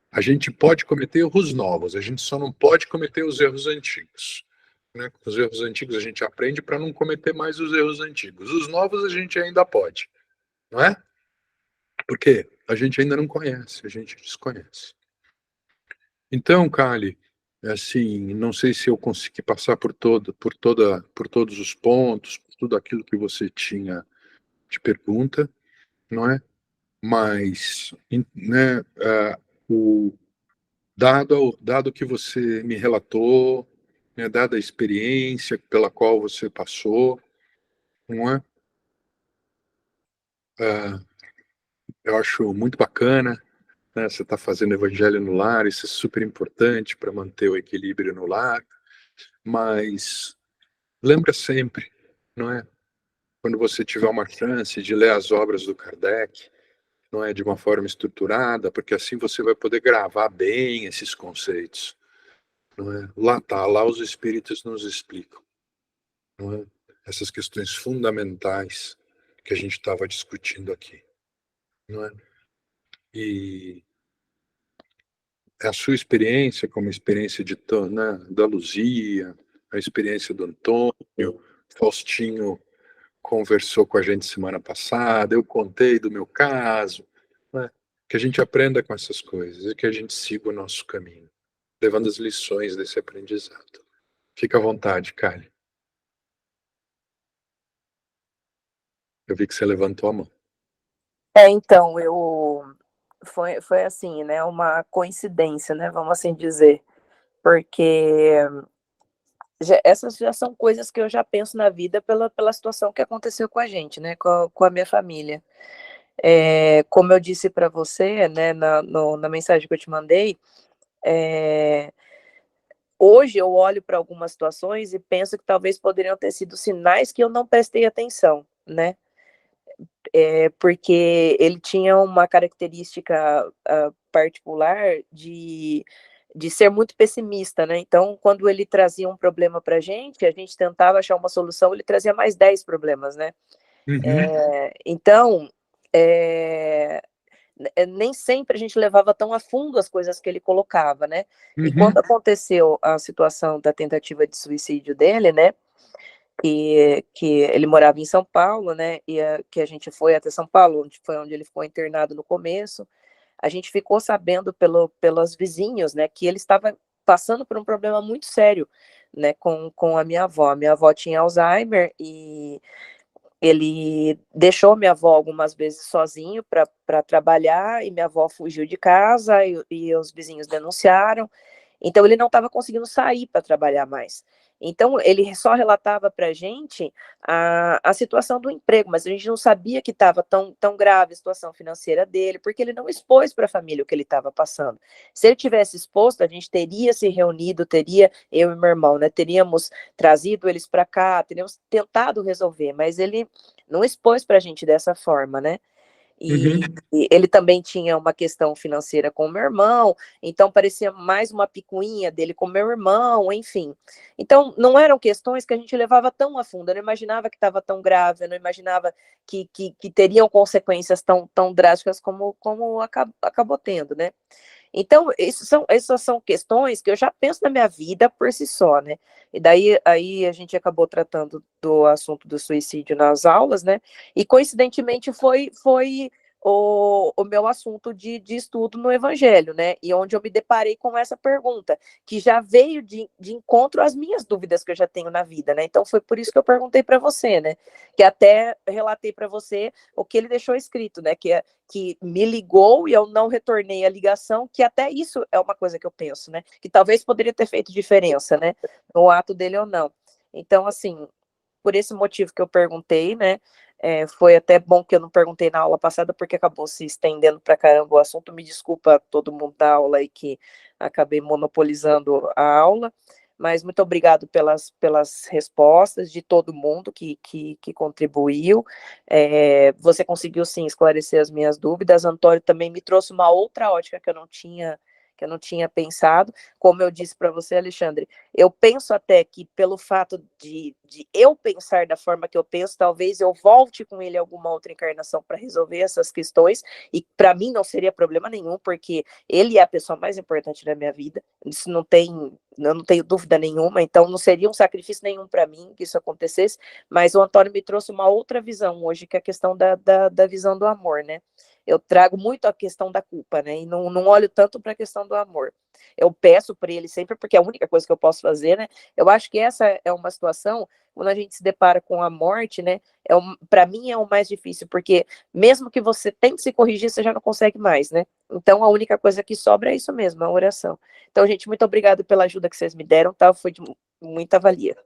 a gente pode cometer erros novos, a gente só não pode cometer os erros antigos. Né? Os erros antigos a gente aprende para não cometer mais os erros antigos. Os novos a gente ainda pode, não é? Porque a gente ainda não conhece, a gente desconhece. Então, Kali, assim, não sei se eu consegui passar por todos os pontos, por tudo aquilo que você tinha de pergunta, não é? Mas, né, dado que você me relatou, né, dada a experiência pela qual você passou, não é? Eu acho muito bacana, né, você está fazendo evangelho no lar, isso é super importante para manter o equilíbrio no lar, mas lembra sempre, não é? Quando você tiver uma chance de ler as obras do Kardec, não é, de uma forma estruturada, porque assim você vai poder gravar bem esses conceitos, não é? Lá tá, lá os espíritos nos explicam, não é? Essas questões fundamentais que a gente estava discutindo aqui, não é? E a sua experiência, como a experiência né, da Luzia, a experiência do Antônio, Faustinho conversou com a gente semana passada, eu contei do meu caso, né? Que a gente aprenda com essas coisas e que a gente siga o nosso caminho, levando as lições desse aprendizado. Fica à vontade, Kali. Eu vi que você levantou a mão. Então, foi assim, né, uma coincidência, né, vamos assim dizer, porque essas já são coisas que eu já penso na vida pela situação que aconteceu com a gente, né, com a minha família. Como eu disse para você, né, na mensagem que eu te mandei, hoje eu olho para algumas situações e penso que talvez poderiam ter sido sinais que eu não prestei atenção, né, porque ele tinha uma característica particular de ser muito pessimista, né? Então, quando ele trazia um problema para a gente tentava achar uma solução, ele trazia mais 10 problemas, né? Então, nem sempre a gente levava tão a fundo as coisas que ele colocava, né? E quando aconteceu a situação da tentativa de suicídio dele, né? Que ele morava em São Paulo, né? E que a gente foi até São Paulo, onde ele ficou internado no começo. A gente ficou sabendo pelos vizinhos, né? Que ele estava passando por um problema muito sério, né? Com a minha avó. A minha avó tinha Alzheimer e ele deixou minha avó algumas vezes sozinho para trabalhar e minha avó fugiu de casa e os vizinhos denunciaram. Então, ele não estava conseguindo sair para trabalhar mais. Então, ele só relatava para a gente a situação do emprego, mas a gente não sabia que estava tão grave a situação financeira dele, porque ele não expôs para a família o que ele estava passando. Se ele tivesse exposto, a gente teria se reunido, eu e meu irmão, né, teríamos trazido eles para cá, teríamos tentado resolver, mas ele não expôs para a gente dessa forma, né? E ele também tinha uma questão financeira com o meu irmão, então parecia mais uma picuinha dele com o meu irmão, enfim. Então, não eram questões que a gente levava tão a fundo, eu não imaginava que estava tão grave, eu não imaginava que teriam consequências tão drásticas como acabou tendo, né? Então, essas são questões que eu já penso na minha vida por si só, né? E daí aí a gente acabou tratando do assunto do suicídio nas aulas, né? E coincidentemente foi o meu assunto de estudo no Evangelho, né? E onde eu me deparei com essa pergunta, que já veio de encontro às minhas dúvidas que eu já tenho na vida, né? Então foi por isso que eu perguntei para você, né? Que até relatei para você o que ele deixou escrito, né? Que me ligou e eu não retornei a ligação, que até isso é uma coisa que eu penso, né? Que talvez poderia ter feito diferença, né? No ato dele ou não. Então, assim, por esse motivo que eu perguntei, né? Foi até bom que eu não perguntei na aula passada, porque acabou se estendendo para caramba o assunto. Me desculpa todo mundo da aula aí que acabei monopolizando a aula, mas muito obrigado pelas respostas de todo mundo que contribuiu. Você conseguiu, sim, esclarecer as minhas dúvidas. Antônio também me trouxe uma outra ótica que eu não tinha pensado. Como eu disse para você, Alexandre, eu penso até que pelo fato de eu pensar da forma que eu penso, talvez eu volte com ele alguma outra encarnação para resolver essas questões, e para mim não seria problema nenhum, porque ele é a pessoa mais importante da minha vida, isso eu não tenho dúvida nenhuma, então não seria um sacrifício nenhum para mim que isso acontecesse, mas o Antônio me trouxe uma outra visão hoje, que é a questão da visão do amor, né? eu trago muito a questão da culpa, né? E não olho tanto para a questão do amor. Eu peço para ele sempre, porque é a única coisa que eu posso fazer, né? Eu acho que essa é uma situação, quando a gente se depara com a morte, né? Para mim é o mais difícil, porque mesmo que você tente se corrigir, você já não consegue mais, né? Então a única coisa que sobra é isso mesmo, a oração. Então, gente, muito obrigada pela ajuda que vocês me deram, tá? Foi de muita valia.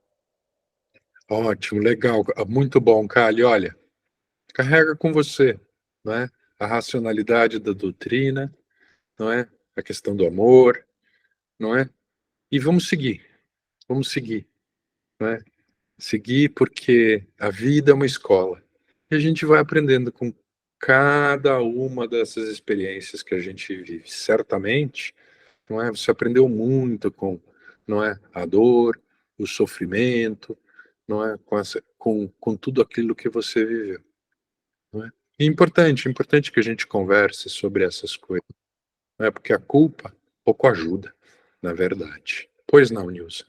Ótimo, legal, muito bom, Kali. Olha, carrega com você, não é? A racionalidade da doutrina, não é? A questão do amor, não é? E vamos seguir, não é? Seguir porque a vida é uma escola e a gente vai aprendendo com cada uma dessas experiências que a gente vive. Certamente, não é? Você aprendeu muito com, não é? A dor, o sofrimento, não é? Com tudo aquilo que você viveu. Não é? E é importante que a gente converse sobre essas coisas, não é? Porque a culpa pouco ajuda, na verdade. Pois não, Nilson?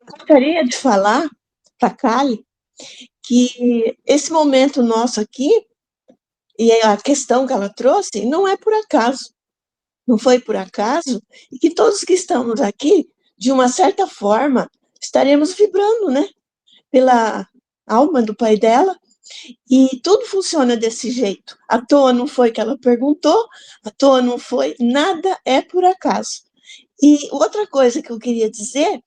Gostaria de falar para a Kali que esse momento nosso aqui, e a questão que ela trouxe, não é por acaso, não foi por acaso, e que todos que estamos aqui, de uma certa forma, estaremos vibrando, né? Pela alma do pai dela, e tudo funciona desse jeito. À toa não foi que ela perguntou, à toa não foi, nada é por acaso. E outra coisa que eu queria dizer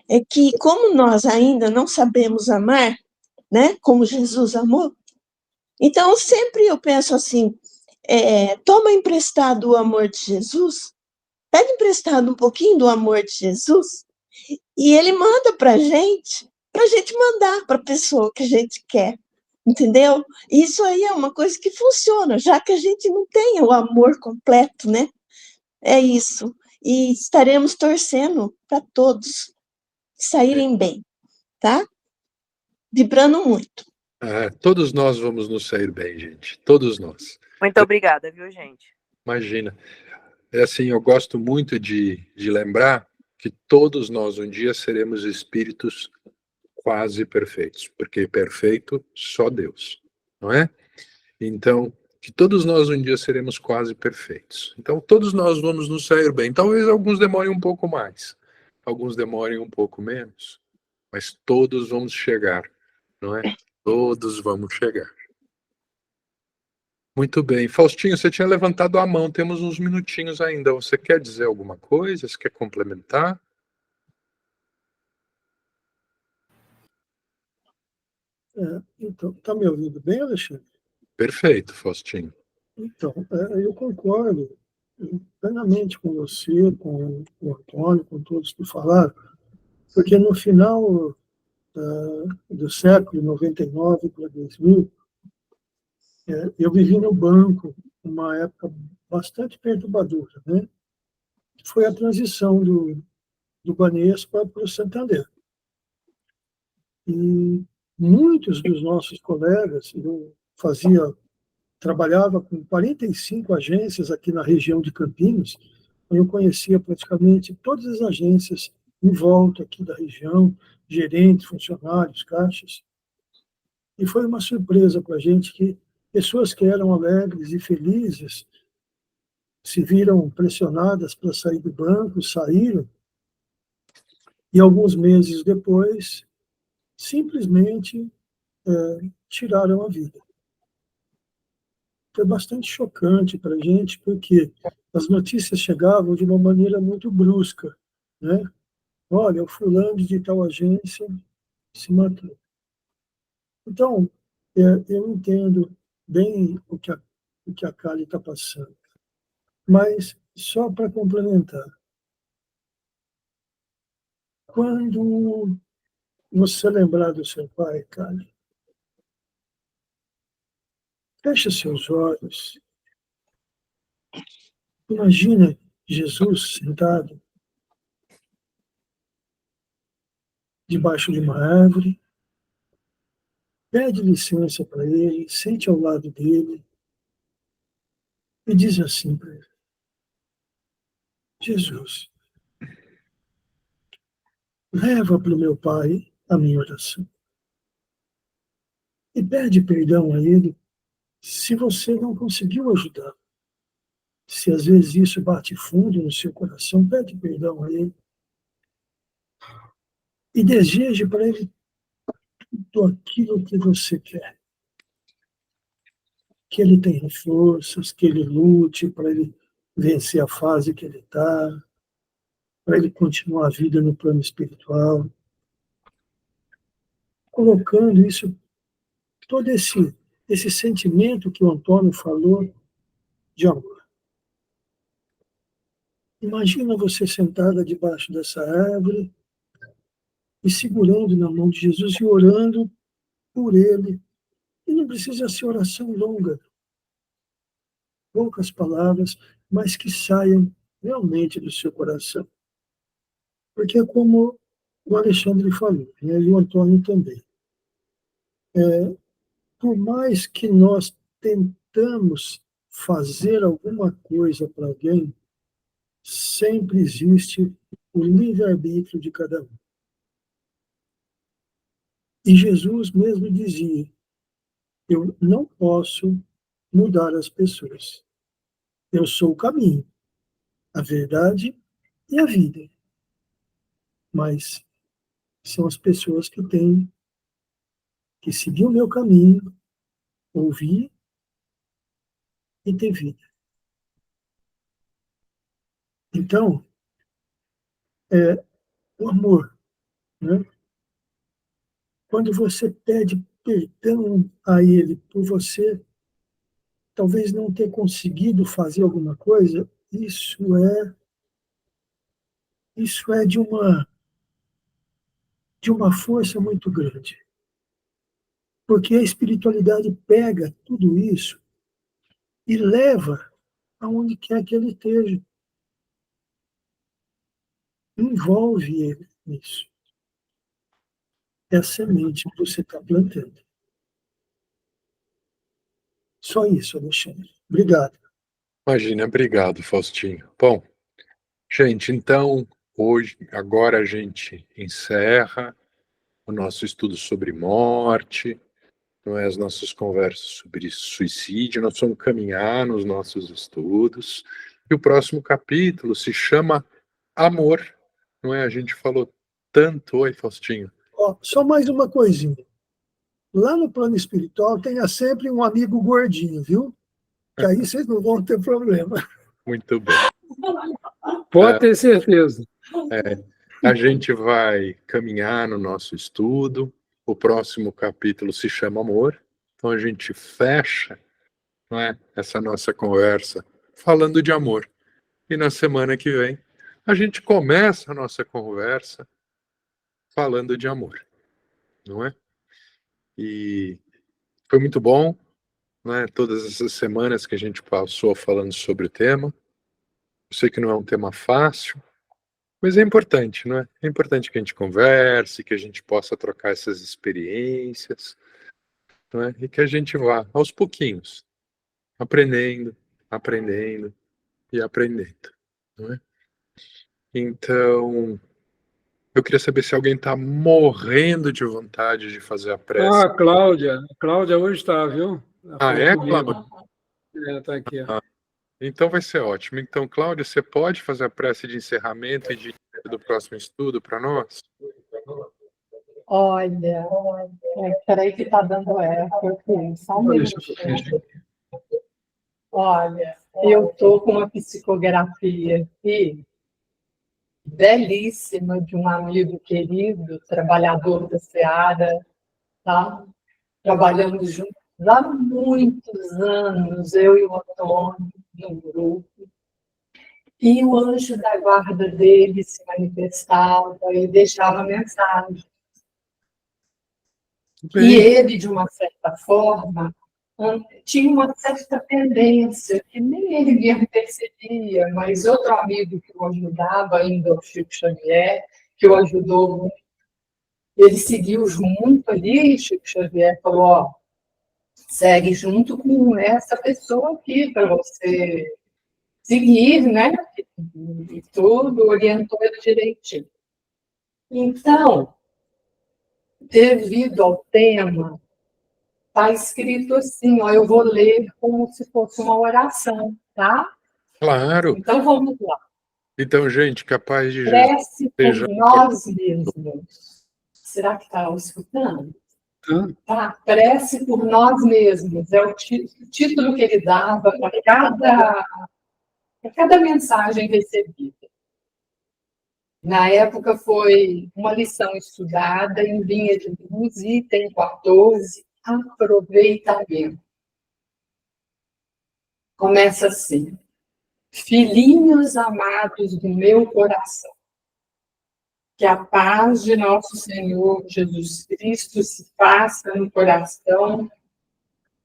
é que, como nós ainda não sabemos amar, né, como Jesus amou, então sempre eu penso assim, toma emprestado o amor de Jesus, pega emprestado um pouquinho do amor de Jesus, e ele manda para a gente mandar para a pessoa que a gente quer, entendeu? Isso aí é uma coisa que funciona, já que a gente não tem o amor completo, né? É isso. E estaremos torcendo para todos saírem bem, tá? Vibrando muito. Todos nós vamos nos sair bem, gente. Todos nós. Muito obrigada, viu, gente? Imagina. É assim, eu gosto muito de lembrar que todos nós um dia seremos espíritos quase perfeitos, porque perfeito só Deus, não é? Então, que todos nós um dia seremos quase perfeitos. Então, todos nós vamos nos sair bem. Talvez alguns demorem um pouco mais, alguns demorem um pouco menos, mas todos vamos chegar, não é? Todos vamos chegar. Muito bem. Faustinho, você tinha levantado a mão, temos uns minutinhos ainda. Você quer dizer alguma coisa? Você quer complementar? Então, está me ouvindo bem, Alexandre? Perfeito, Faustinho. Então, eu concordo plenamente com você, com o Antônio, com todos que falaram, porque no final do século, 99 para 2000, eu vivi no banco, uma época bastante perturbadora, né? Foi a transição do Banespa para o Santander. E muitos dos nossos colegas, trabalhava com 45 agências aqui na região de Campinas, eu conhecia praticamente todas as agências em volta aqui da região, gerentes, funcionários, caixas. E foi uma surpresa para a gente que pessoas que eram alegres e felizes se viram pressionadas para sair do banco, saíram, e alguns meses depois, simplesmente tiraram a vida. Foi bastante chocante para a gente, porque as notícias chegavam de uma maneira muito brusca, né? Olha, o fulano de tal agência se matou. Então, eu entendo bem o que a Kali está passando. Mas, só para complementar, quando você lembrar do seu pai, Kali, feche seus olhos. Imagina Jesus sentado debaixo de uma árvore, pede licença para ele, sente ao lado dele e diz assim para ele: Jesus, leva para o meu pai a minha oração e pede perdão a ele Se você não conseguiu ajudar, se às vezes isso bate fundo no seu coração, pede perdão a ele e deseje para ele tudo aquilo que você quer. Que ele tenha forças, que ele lute para ele vencer a fase que ele está, para ele continuar a vida no plano espiritual, colocando isso, todo esse sentimento que o Antônio falou de amor. Imagina você sentada debaixo dessa árvore e segurando na mão de Jesus e orando por ele. E não precisa ser oração longa, poucas palavras, mas que saiam realmente do seu coração. Porque é como o Alexandre falou, né, e o Antônio também. Por mais que nós tentamos fazer alguma coisa para alguém, sempre existe o livre-arbítrio de cada um. E Jesus mesmo dizia, eu não posso mudar as pessoas. Eu sou o caminho, a verdade e a vida. Mas são as pessoas que têm que seguir o meu caminho, ouvir e ter vida. Então, o amor, né? Quando você pede perdão a ele por você talvez não ter conseguido fazer alguma coisa, isso é de uma força muito grande. Porque a espiritualidade pega tudo isso e leva aonde quer que ele esteja. Envolve ele nisso. É a semente que você está plantando. Só isso, Alexandre. Obrigado. Imagina, obrigado, Faustinho. Bom, gente, então, agora a gente encerra o nosso estudo sobre morte, não é, as nossas conversas sobre suicídio, nós vamos caminhar nos nossos estudos, e o próximo capítulo se chama Amor, não é? A gente falou tanto, oi, Faustinho. Só mais uma coisinha. Lá no plano espiritual tenha sempre um amigo gordinho, viu? Que aí vocês não vão ter problema. Muito bem. Pode ter certeza. A gente vai caminhar no nosso estudo. O próximo capítulo se chama Amor. Então a gente fecha, não é, essa nossa conversa falando de amor. E na semana que vem a gente começa a nossa conversa falando de amor, não é? E foi muito bom, não é? Todas essas semanas que a gente passou falando sobre o tema. Eu sei que não é um tema fácil, mas é importante, não é? É importante que a gente converse, que a gente possa trocar essas experiências, não é? E que a gente vá aos pouquinhos, aprendendo, aprendendo e aprendendo, não é? Então, eu queria saber se alguém está morrendo de vontade de fazer a prece. Ah, Cláudia. Cláudia hoje está, viu? Cláudia? Está aqui. Então vai ser ótimo. Então, Cláudia, você pode fazer a prece de encerramento e de do próximo estudo para nós? Olha, peraí que está dando eco aqui, só um minutinho. Olha, eu estou com uma psicografia aqui, belíssima, de um amigo querido, trabalhador da Seara, tá? Trabalhamos juntos há muitos anos, eu e o Antônio, no grupo. E o anjo da guarda dele se manifestava e deixava mensagem. E ele, de uma certa forma, tinha uma certa tendência, que nem ele mesmo percebia, mas outro amigo que o ajudava, ainda o Chico Xavier, que o ajudou muito, ele seguiu junto ali, e Chico Xavier falou, segue junto com essa pessoa aqui, para você seguir, né? E tudo, orientou ele direitinho. Então, devido ao tema, Está escrito assim, ó, eu vou ler como se fosse uma oração, tá? Claro. Então vamos lá. Então, gente, capaz de Jesus Prece por seja... nós mesmos. Será que está escutando? Tá? Prece por nós mesmos. É o título que ele dava para cada mensagem recebida. Na época foi uma lição estudada em linha de luz, item 14, aproveitamento. Começa assim: filhinhos amados do meu coração, que a paz de nosso Senhor Jesus Cristo se faça no coração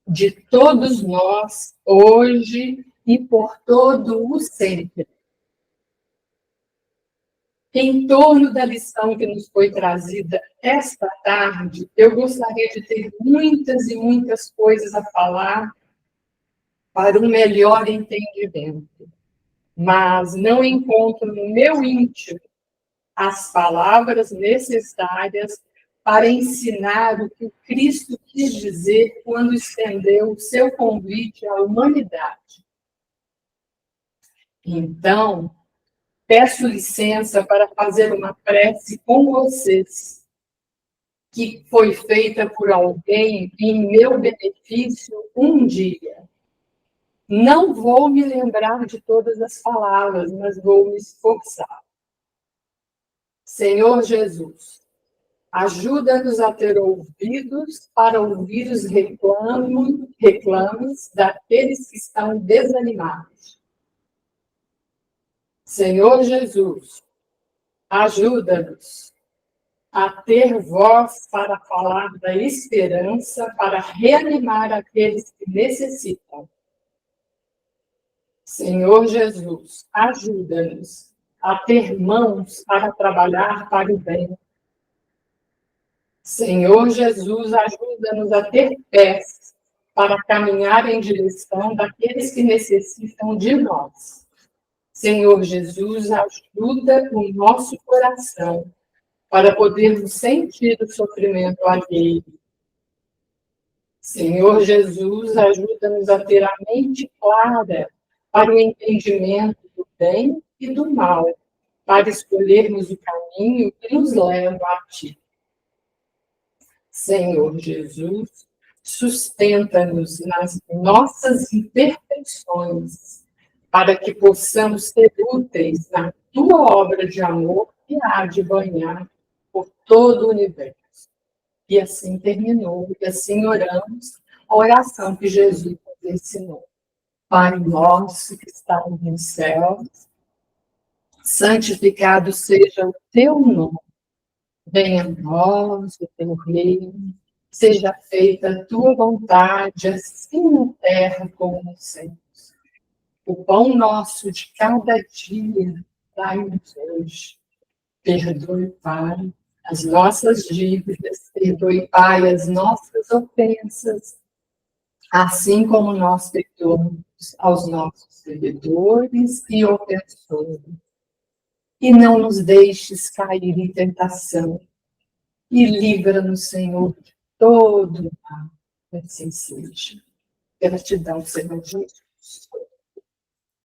de todos nós, hoje e por todo o sempre. Em torno da lição que nos foi trazida esta tarde, eu gostaria de ter muitas e muitas coisas a falar para um melhor entendimento, mas não encontro no meu íntimo as palavras necessárias para ensinar o que Cristo quis dizer quando estendeu o seu convite à humanidade. Então, peço licença para fazer uma prece com vocês, que foi feita por alguém em meu benefício um dia. Não vou me lembrar de todas as palavras, mas vou me esforçar. Senhor Jesus, ajuda-nos a ter ouvidos para ouvir os reclames daqueles que estão desanimados. Senhor Jesus, ajuda-nos a ter voz para falar da esperança, para reanimar aqueles que necessitam. Senhor Jesus, ajuda-nos a ter mãos para trabalhar para o bem. Senhor Jesus, ajuda-nos a ter pés para caminhar em direção daqueles que necessitam de nós. Senhor Jesus, ajuda o nosso coração para podermos sentir o sofrimento alheio. Senhor Jesus, ajuda-nos a ter a mente clara para o entendimento do bem e do mal, para escolhermos o caminho que nos leva a Ti. Senhor Jesus, sustenta-nos nas nossas imperfeições, para que possamos ser úteis na Tua obra de amor que há de banhar por todo o universo. E assim terminou, e assim oramos a oração que Jesus nos ensinou. Pai nosso que está nos céus, santificado seja o Teu nome. Venha a nós o Teu reino, seja feita a Tua vontade, assim na terra como nos céus. O pão nosso de cada dia, dai-nos hoje. Perdoe, Pai, as nossas dívidas, perdoe, Pai, as nossas ofensas, assim como nós perdoamos aos nossos devedores e ofensores. E não nos deixes cair em tentação, e livra-nos, Senhor, de todo mal. Assim seja. Gratidão, Senhor Jesus.